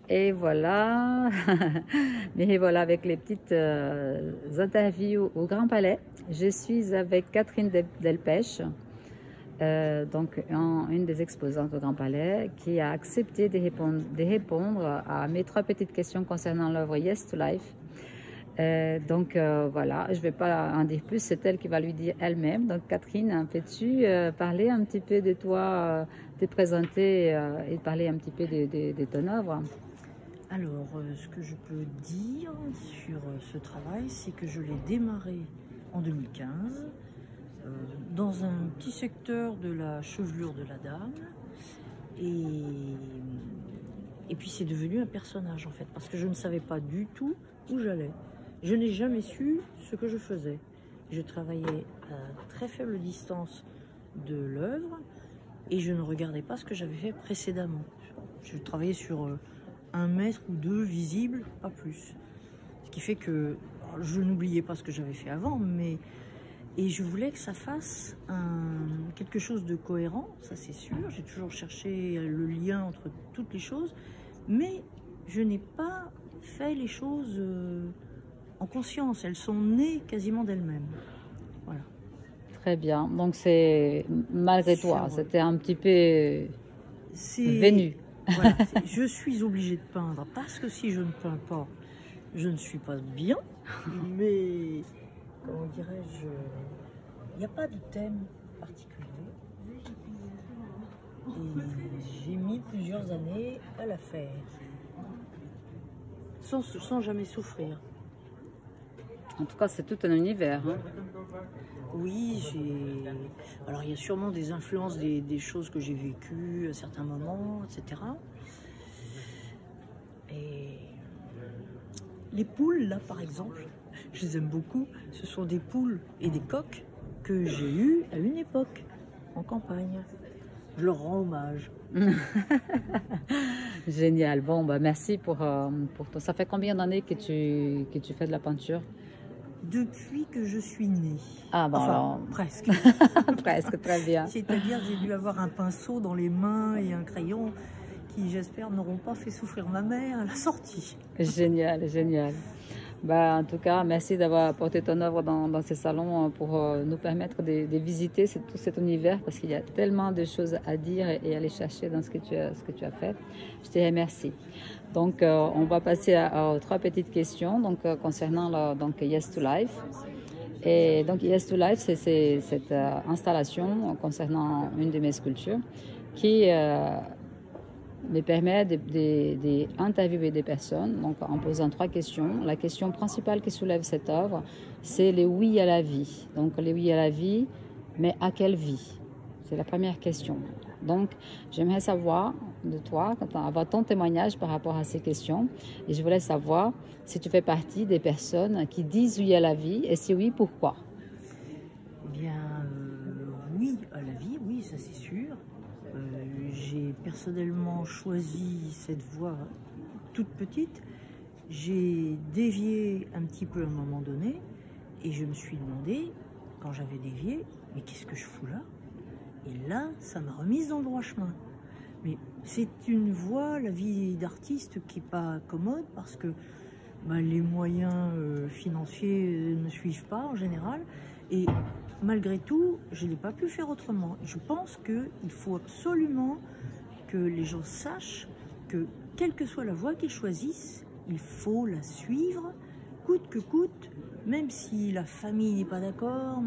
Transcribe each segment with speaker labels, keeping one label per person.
Speaker 1: Et voilà, et voilà avec les petites interviews au Grand Palais. Je suis avec Catherine Delpech, donc une des exposantes au Grand Palais, qui a accepté de répondre à mes 3 petites questions concernant l'œuvre Yes to Life. Voilà, je ne vais pas en dire plus, c'est elle qui va lui dire elle-même. Donc Catherine, peux-tu parler un petit peu de toi, te présenter et parler un petit peu de ton œuvre?
Speaker 2: Alors, ce que je peux dire sur ce travail, c'est que je l'ai démarré en 2015 dans un petit secteur de la chevelure de la dame. Et puis c'est devenu un personnage en fait, parce que je ne savais pas du tout où j'allais. Je n'ai jamais su ce que je faisais. Je travaillais à très faible distance de l'œuvre et je ne regardais pas ce que j'avais fait précédemment. Je travaillais sur 1 mètre ou 2 visibles, pas plus. Ce qui fait que je n'oubliais pas ce que j'avais fait avant, et je voulais que ça fasse quelque chose de cohérent, ça c'est sûr. J'ai toujours cherché le lien entre toutes les choses, mais je n'ai pas fait les choses en conscience. Elles sont nées quasiment d'elles-mêmes. Voilà.
Speaker 1: Très bien. Donc c'est malgré toi, c'était un petit peu venu.
Speaker 2: Voilà, je suis obligée de peindre parce que si je ne peins pas, je ne suis pas bien. Mais comment dirais-je, il n'y a pas de thème particulier. Et j'ai mis plusieurs années à la faire, sans jamais souffrir.
Speaker 1: En tout cas, c'est tout un univers. Hein.
Speaker 2: Oui, alors il y a sûrement des influences des choses que j'ai vécues à certains moments, etc. Et les poules, là, par exemple, je les aime beaucoup. Ce sont des poules et des coqs que j'ai eues à une époque, en campagne. Je leur rends hommage.
Speaker 1: Génial. Bon, bah, merci pour toi. Ça fait combien d'années que tu fais de la peinture?
Speaker 2: Depuis que je suis née.
Speaker 1: Ah, bon,
Speaker 2: enfin,
Speaker 1: alors...
Speaker 2: presque.
Speaker 1: Presque, très bien.
Speaker 2: C'est-à-dire, j'ai dû avoir un pinceau dans les mains et un crayon qui, j'espère, n'auront pas fait souffrir ma mère à la sortie.
Speaker 1: Génial, génial. Bah, en tout cas, merci d'avoir apporté ton œuvre dans ces salons pour nous permettre de visiter tout cet univers, parce qu'il y a tellement de choses à dire et aller chercher dans ce que tu as fait. Je te remercie. Donc, on va passer aux 3 petites questions concernant Yes to Life. Et donc, Yes to Life, c'est cette installation concernant une de mes sculptures qui me permet d'interviewer des personnes donc en posant 3 questions. La question principale qui soulève cette œuvre, c'est les oui à la vie. Donc, les oui à la vie, mais à quelle vie? C'est la première question. Donc, j'aimerais savoir de toi, avoir ton témoignage par rapport à ces questions. Et je voulais savoir si tu fais partie des personnes qui disent oui à la vie, et si oui, pourquoi?
Speaker 2: Eh bien, oui à la vie, oui, ça c'est sûr. J'ai personnellement choisi cette voie toute petite. J'ai dévié un petit peu à un moment donné, et je me suis demandé, quand j'avais dévié, mais qu'est-ce que je fous là? Et là, ça m'a remise dans le droit chemin. Mais c'est une voie, la vie d'artiste, qui n'est pas commode parce que les moyens financiers ne suivent pas en général. Et malgré tout, je n'ai pas pu faire autrement. Je pense qu'il faut absolument que les gens sachent que, quelle que soit la voie qu'ils choisissent, il faut la suivre, coûte que coûte, même si la famille n'est pas d'accord,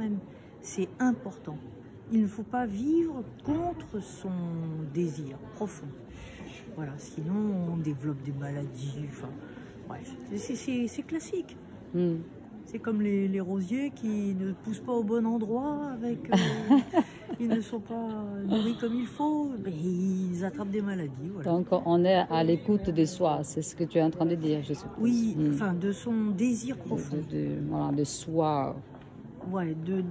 Speaker 2: c'est important. Il ne faut pas vivre contre son désir profond. Voilà, sinon on développe des maladies, enfin, bref, c'est classique. C'est comme les rosiers qui ne poussent pas au bon endroit, ils ne sont pas nourris comme il faut, mais ils attrapent des maladies. Voilà.
Speaker 1: Donc on est à l'écoute de soi, c'est ce que tu es en train de dire, je suppose.
Speaker 2: Oui, enfin de son désir profond.
Speaker 1: Voilà, de soi.
Speaker 2: Ouais, de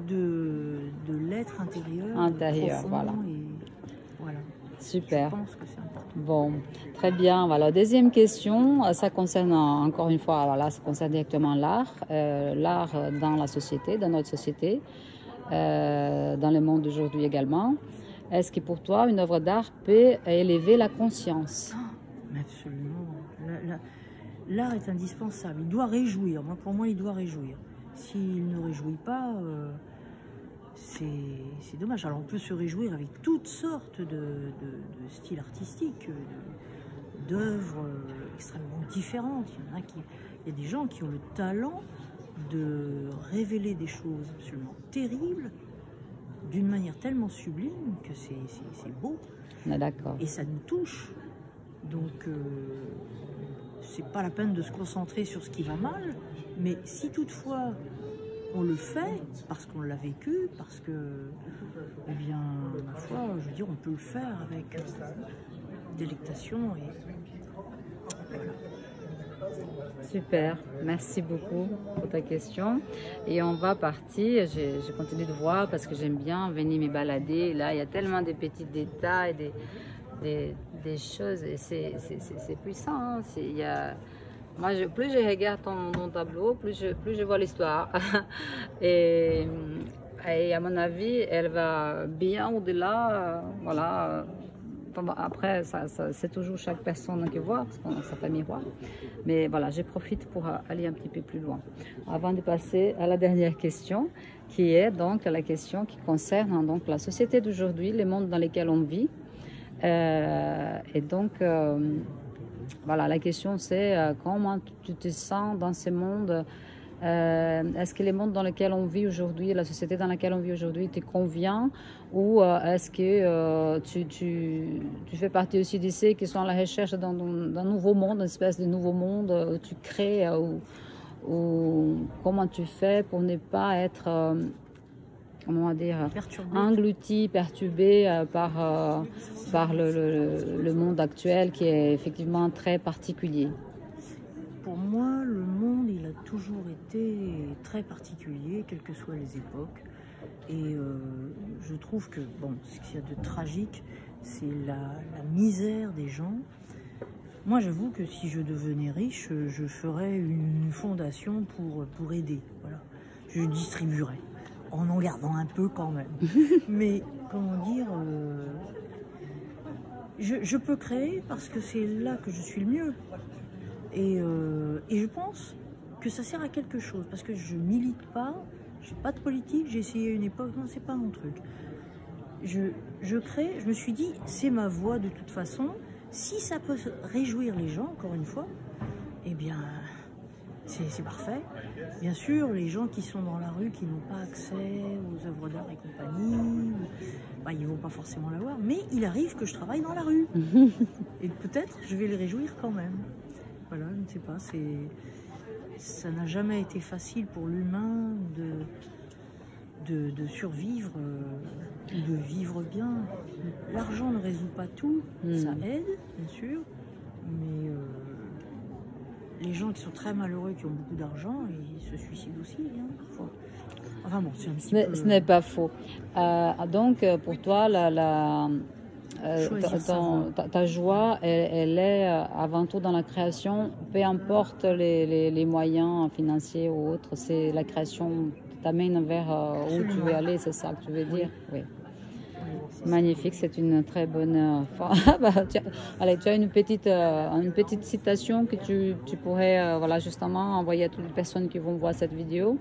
Speaker 2: l'être intérieur.
Speaker 1: Intérieur,
Speaker 2: profond,
Speaker 1: voilà.
Speaker 2: Voilà.
Speaker 1: Super.
Speaker 2: Je pense que c'est important.
Speaker 1: Bon, très bien. Voilà, deuxième question, ça concerne encore une fois, voilà, ça concerne directement l'art, l'art dans la société, dans notre société, dans le monde d'aujourd'hui également. Est-ce que pour toi, une œuvre d'art peut élever la conscience?
Speaker 2: Mais absolument. L'art est indispensable. Il doit réjouir. Pour moi, il doit réjouir. S'il ne réjouit pas, c'est dommage. Alors, on peut se réjouir avec toutes sortes de styles artistiques, d'œuvres extrêmement différentes. Il y a des gens qui ont le talent de révéler des choses absolument terribles d'une manière tellement sublime que c'est beau.
Speaker 1: D'accord.
Speaker 2: Et ça nous touche. Donc, c'est pas la peine de se concentrer sur ce qui va mal, mais si toutefois on le fait parce qu'on l'a vécu, parce que, eh bien, ma foi, je veux dire, on peut le faire avec délectation. Et voilà.
Speaker 1: Super, merci beaucoup pour ta question. Et on va partir, je continue de voir parce que j'aime bien venir me balader. Là, il y a tellement de petits détails, des choses, et c'est puissant. Hein. Moi, plus je regarde ton tableau, plus je vois l'histoire. et à mon avis, elle va bien au-delà. Voilà. Après, c'est toujours chaque personne qui voit, parce qu'on sa famille voit. Mais voilà, je profite pour aller un petit peu plus loin. Avant de passer à la dernière question, qui est donc la question qui concerne donc la société d'aujourd'hui, le monde dans lequel on vit. Et donc, voilà, la question c'est comment tu te sens dans ce monde. Est-ce que le monde dans lequel on vit aujourd'hui, la société dans laquelle on vit aujourd'hui te convient, ou est-ce que tu fais partie aussi de ceux qui sont à la recherche d'un nouveau monde, une espèce de nouveau monde où tu crées, ou comment tu fais pour ne pas être comment dire, englouti, perturbé par le monde actuel qui est effectivement très particulier?
Speaker 2: Pour moi, le monde, il a toujours été très particulier, quelles que soient les époques. Et je trouve que, bon, ce qu'il y a de tragique, c'est la misère des gens. Moi, j'avoue que si je devenais riche, je ferais une fondation pour aider. Voilà. Je distribuerais, en gardant un peu quand même. Mais, comment dire, je peux créer parce que c'est là que je suis le mieux. Et je pense que ça sert à quelque chose, parce que je milite pas, j'ai pas de politique, j'ai essayé à une époque, non, c'est pas mon truc. Je crée, je me suis dit, c'est ma voie de toute façon, si ça peut réjouir les gens, encore une fois, eh bien, c'est parfait. Bien sûr, les gens qui sont dans la rue, qui n'ont pas accès aux œuvres d'art et compagnie, bah, ils vont pas forcément l'avoir, mais il arrive que je travaille dans la rue. Et peut-être, je vais les réjouir quand même. Voilà, je ne sais pas, ça n'a jamais été facile pour l'humain de survivre, de vivre bien. L'argent ne résout pas tout, ça aide, bien sûr, mais les gens qui sont très malheureux, qui ont beaucoup d'argent, ils se suicident aussi, hein, parfois. Enfin bon, c'est un petit peu...
Speaker 1: Ce n'est pas faux. Donc, pour toi, ta joie, elle est avant tout dans la création, peu importe les moyens financiers ou autres, c'est la création qui t'amène vers où tu veux aller, c'est ça que tu veux dire? Oui. Magnifique, c'est une très bonne allez, tu as une petite citation que tu pourrais voilà, justement envoyer à toutes les personnes qui vont voir cette vidéo.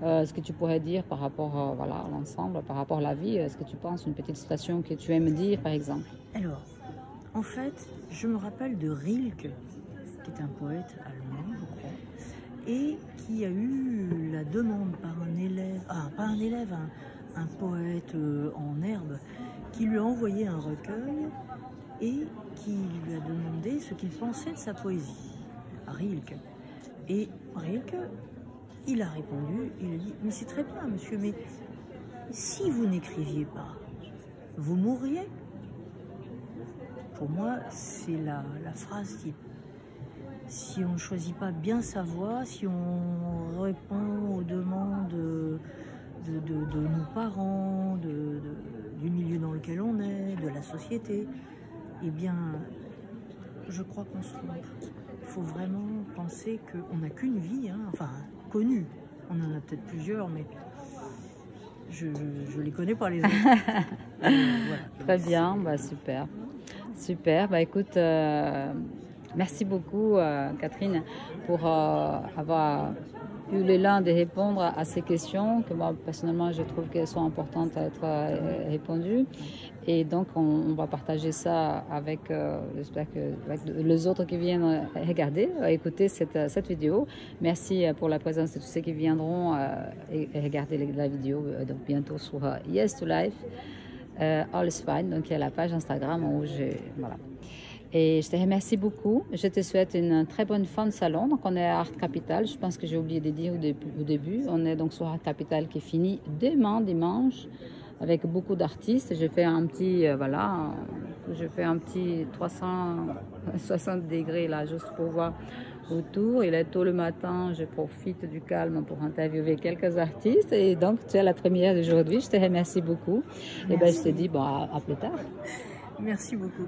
Speaker 1: Ce que tu pourrais dire par rapport voilà, à l'ensemble, par rapport à la vie, est-ce que tu penses une petite citation que tu aimes dire, par exemple?
Speaker 2: Alors, en fait, je me rappelle de Rilke, qui est un poète allemand, je crois, et qui a eu la demande par un élève, pas un élève, un poète en herbe, qui lui a envoyé un recueil et qui lui a demandé ce qu'il pensait de sa poésie, à Rilke. Et Rilke, il a répondu, il a dit, mais c'est très bien, monsieur, mais si vous n'écriviez pas, vous mourriez. Pour moi, c'est la phrase type. Si on ne choisit pas bien sa voie, si on répond aux demandes de nos parents, du milieu dans lequel on est, de la société, eh bien, je crois qu'on se trompe. Il faut vraiment penser qu'on n'a qu'une vie, hein, enfin, connue. On en a peut-être plusieurs, mais Je les connais pas les autres.
Speaker 1: Voilà. Très bien, bah, super. Super, bah, écoute, merci beaucoup Catherine pour avoir eu l'élan de répondre à ces questions que moi personnellement je trouve qu'elles sont importantes à être répondues. Et donc on va partager ça avec, j'espère que avec les autres qui viennent regarder, écouter cette vidéo. Merci pour la présence de tous ceux qui viendront et regarder la vidéo donc bientôt sur Yes to Life. All is Fine, donc il y a la page Instagram où voilà. Et je te remercie beaucoup. Je te souhaite une très bonne fin de salon. Donc on est à Art Capital. Je pense que j'ai oublié de dire au début. On est donc sur Art Capital qui finit demain dimanche avec beaucoup d'artistes. J'ai fait un petit voilà, je fais un petit 360 degrés là juste pour voir autour. Il est tôt le matin. Je profite du calme pour interviewer quelques artistes. Et donc tu es la première d'aujourd'hui. Je te remercie beaucoup. Merci. Et ben je te dis bon, à plus tard.
Speaker 2: Merci beaucoup.